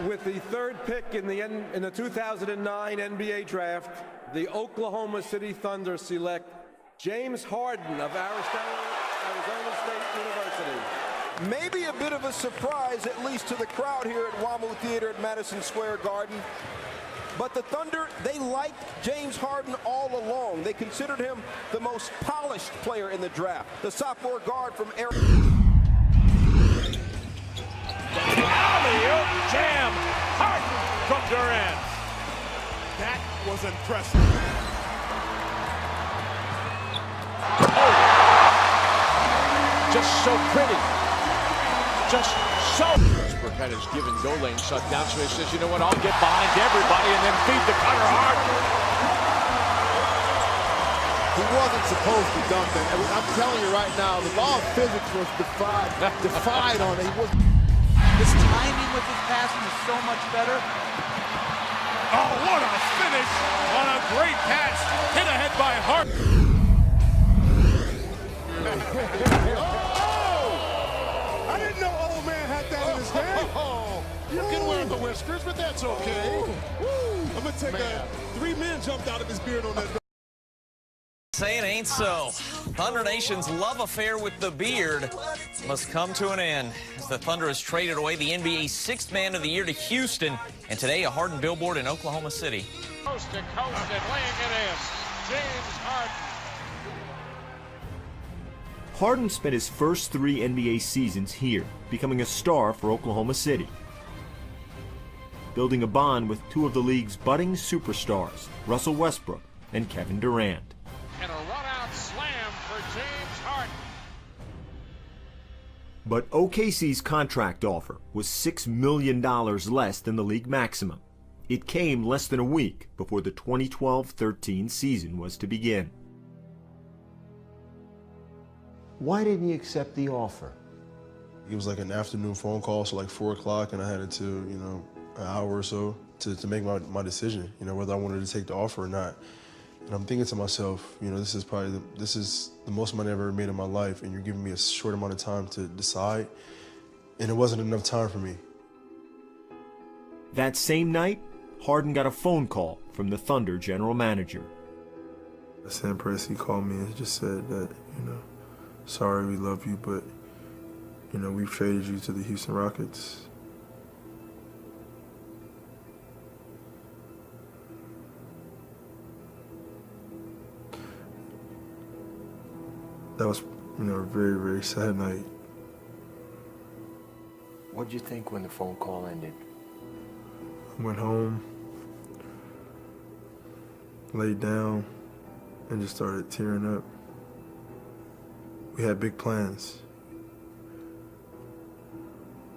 With the third pick in the 2009 NBA draft, the Oklahoma City Thunder select James Harden of Arizona State University. Maybe a bit of a surprise, at least to the crowd here at WAMU Theater at Madison Square Garden. But the Thunder, they liked James Harden all along. They considered him the most polished player in the draft. The sophomore guard from Arizona. Alley-oop jam, Harden from Durant. That was impressive. Oh. Just so pretty. Just so. Westbrook had his give and go lane shut down, so he says, you know what, I'll get behind everybody and then feed the cutter hard. He wasn't supposed to dunk that. I'm telling you right now, the law of physics was defied on it. His timing with his passing is so much better. Oh, what a finish on a great pass. Hit ahead by Harden. Oh! I didn't know old man had that in his game. You can wear the whiskers, but that's okay. I'm going to take a 3 men jumped out of his beard on that. Say it ain't so. Thunder Nation's love affair with the beard must come to an end as the Thunder has traded away the NBA's 6th Man of the Year to Houston, and today a Harden billboard in Oklahoma City. Coast to coast and laying it in. James Harden. Harden spent his first 3 NBA seasons here, becoming a star for Oklahoma City, building a bond with 2 of the league's budding superstars, Russell Westbrook and Kevin Durant. And a run-out slam for James Harden. But OKC's contract offer was $6 million less than the league maximum. It came less than a week before the 2012-13 season was to begin. Why didn't you accept the offer? It was like an afternoon phone call, so like 4 o'clock, and I had until, an hour or so to make my decision, whether I wanted to take the offer or not. And I'm thinking to myself, this is the most money I've ever made in my life, and you're giving me a short amount of time to decide, and it wasn't enough time for me. That same night, Harden got a phone call from the Thunder general manager. Sam Presti called me and just said that, sorry, we love you, but, we've traded you to the Houston Rockets. That was, a very, very sad night. What'd you think when the phone call ended? I went home, laid down, and just started tearing up. We had big plans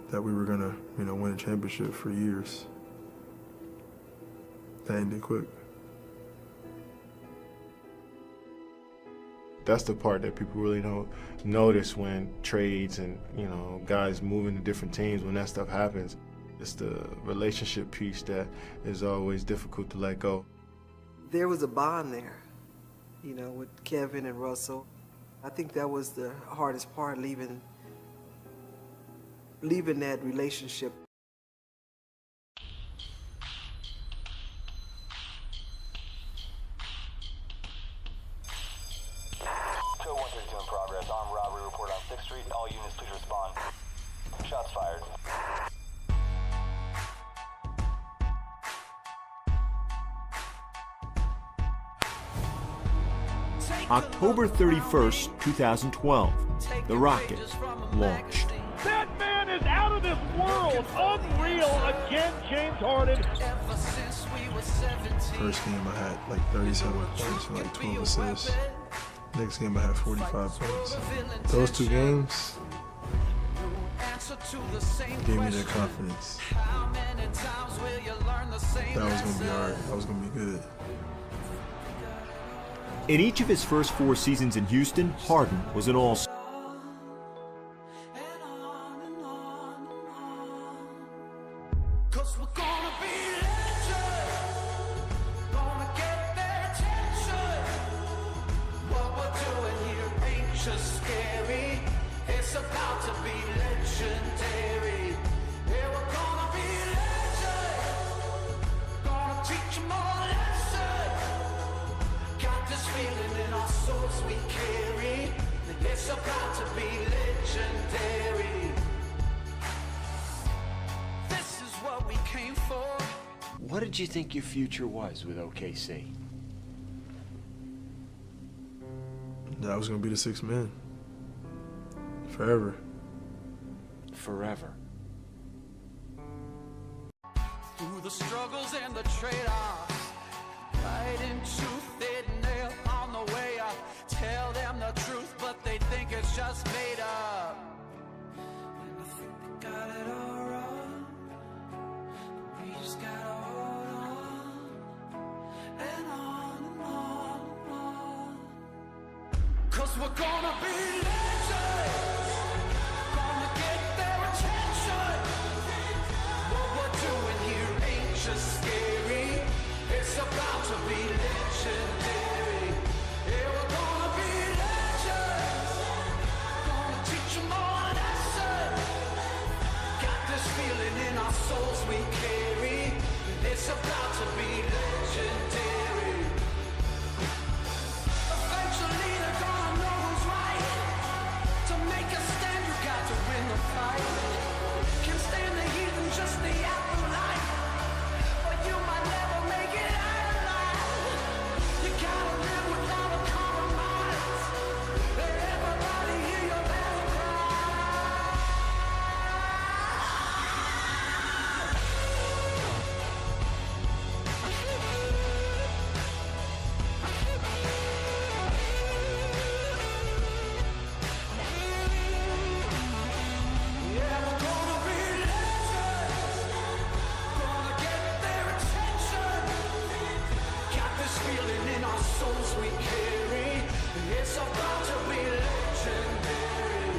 that we were gonna, win a championship for years. That ended quick. That's the part that people really don't notice when trades and, guys moving to different teams, when that stuff happens. It's the relationship piece that is always difficult to let go. There was a bond there, with Kevin and Russell. I think that was the hardest part, leaving that relationship. Armed robbery report on 6th Street. All units, please respond. Shots fired. October 31st, 2012, the rocket launched. That man is out of this world. Unreal again, James Harden. First game I had like 37 points and like 12 assists. Next game I had 45 points. Those 2 games gave me that confidence. That I was gonna be alright. I was gonna be good. In each of his first 4 seasons in Houston, Harden was an all-star. feeling in our souls we carry. It's about to be legendary. This is what we came for. What did you think your future was with OKC? That I was going to be the sixth man. Forever. Forever. Through the struggles and the trade-offs, fighting tooth and nail on the way up. Tell them the truth, but they think it's just made up. And I think they got it all wrong. We just gotta hold on and on and on and on. 'Cause we're gonna be legends, gonna get their attention. What we're doing here ain't just scary, it's about to be legendary. Yeah, we're gonna be legends, gonna teach them all a lesson. Got this feeling in our souls we carry, it's about to be legendary. Eventually they're gonna know who's right. To make a stand you got to win the fight. Can't stand the heat and just the afterlife, or you might never make it out alive. You gotta live without a compromise. Let everybody hear your battle cry. Yeah, we're gonna be legends, gonna get their attention. Got this feeling in our souls we carry, it's about to be legendary.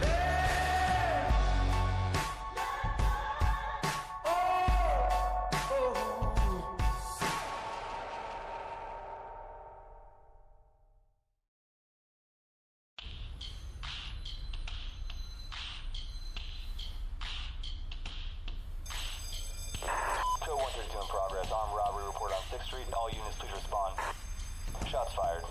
Hey. Oh, oh. Code 132 in progress. Armed robbery report on 6th Street. All units, please respond. Shots fired.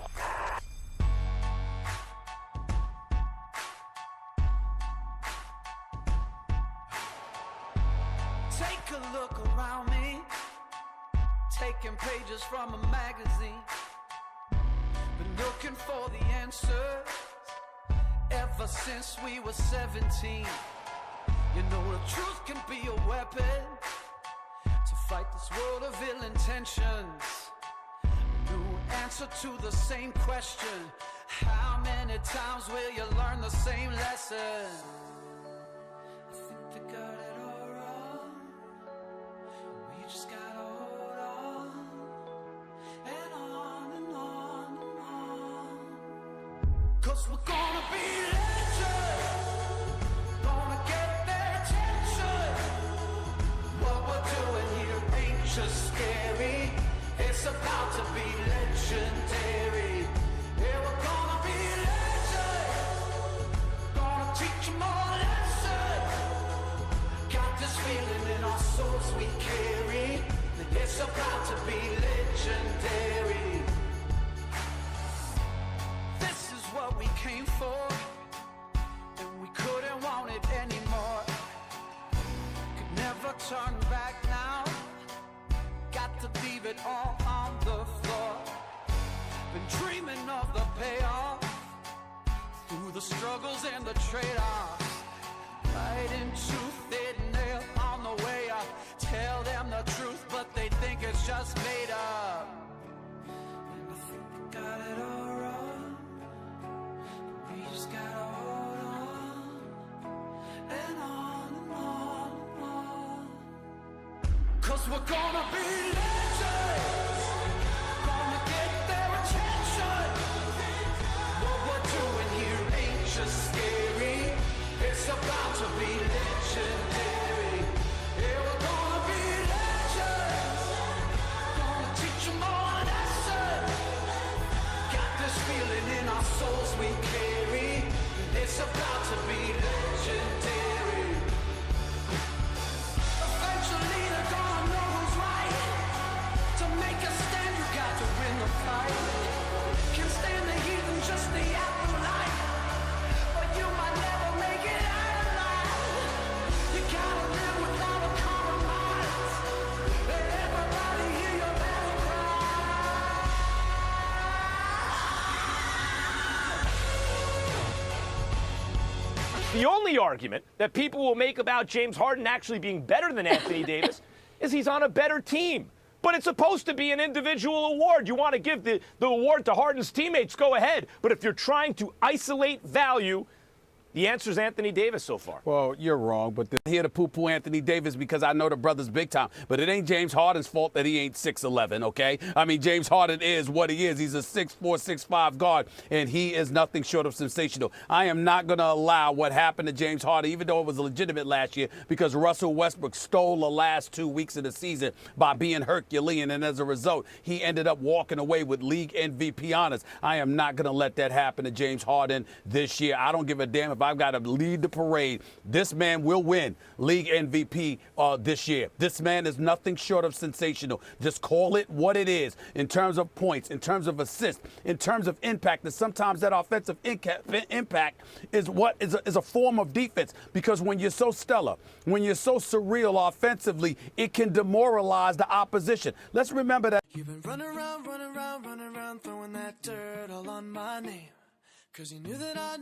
Take a look around me, taking pages from a magazine. Been looking for the answers ever since we were 17. You know the truth can be a weapon to fight this world of ill intentions. New answer to the same question. How many times will you learn the same lesson? I think they got it all wrong. We just gotta hold on and on and on and on. 'Cause we're gonna be legends, gonna get their attention. What we're doing here ain't just scary, it's about to be legendary. Yeah, we're gonna be legends, gonna teach them all a lesson. Got this feeling in our souls we carry, it's about to be legendary. This is what we came for, and we couldn't want it anymore. Could never turn back now, got to leave it all on the floor. Been dreaming of the payoff, through the struggles and the trade-offs. Fighting tooth and nail on the way up. Tell them the truth, but they think it's just made up. And I think they got it all wrong. We just gotta hold on and on and on and on. 'Cause we're gonna be legends, gonna get their attention. What we're doing here ain't just scary, it's about to be legendary. Yeah, we're gonna be legends, gonna teach them all a lesson. Got this feeling in our souls we carry, it's about to be legendary. Eventually they're gonna know who's right. To make a stand you got to win the fight. The only argument that people will make about James Harden actually being better than Anthony Davis is he's on a better team. But it's supposed to be an individual award. You want to give the award to Harden's teammates, go ahead. But if you're trying to isolate value, the answer is Anthony Davis so far. Well, you're wrong, but here to poo-poo Anthony Davis because I know the brother's big time. But it ain't James Harden's fault that he ain't 6'11", okay? I mean, James Harden is what he is. He's a 6'4", 6'5" guard, and he is nothing short of sensational. I am not going to allow what happened to James Harden, even though it was legitimate last year, because Russell Westbrook stole the last 2 weeks of the season by being Herculean, and as a result, he ended up walking away with league MVP honors. I am not going to let that happen to James Harden this year. I don't give a damn if I've got to lead the parade. This man will win league MVP this year. This man is nothing short of sensational. Just call it what it is in terms of points, in terms of assists, in terms of impact. And sometimes that offensive impact is a form of defense, because when you're so stellar, when you're so surreal offensively, it can demoralize the opposition. Let's remember that. You've been running around, throwing that dirt all on my name. 'Cause you knew that I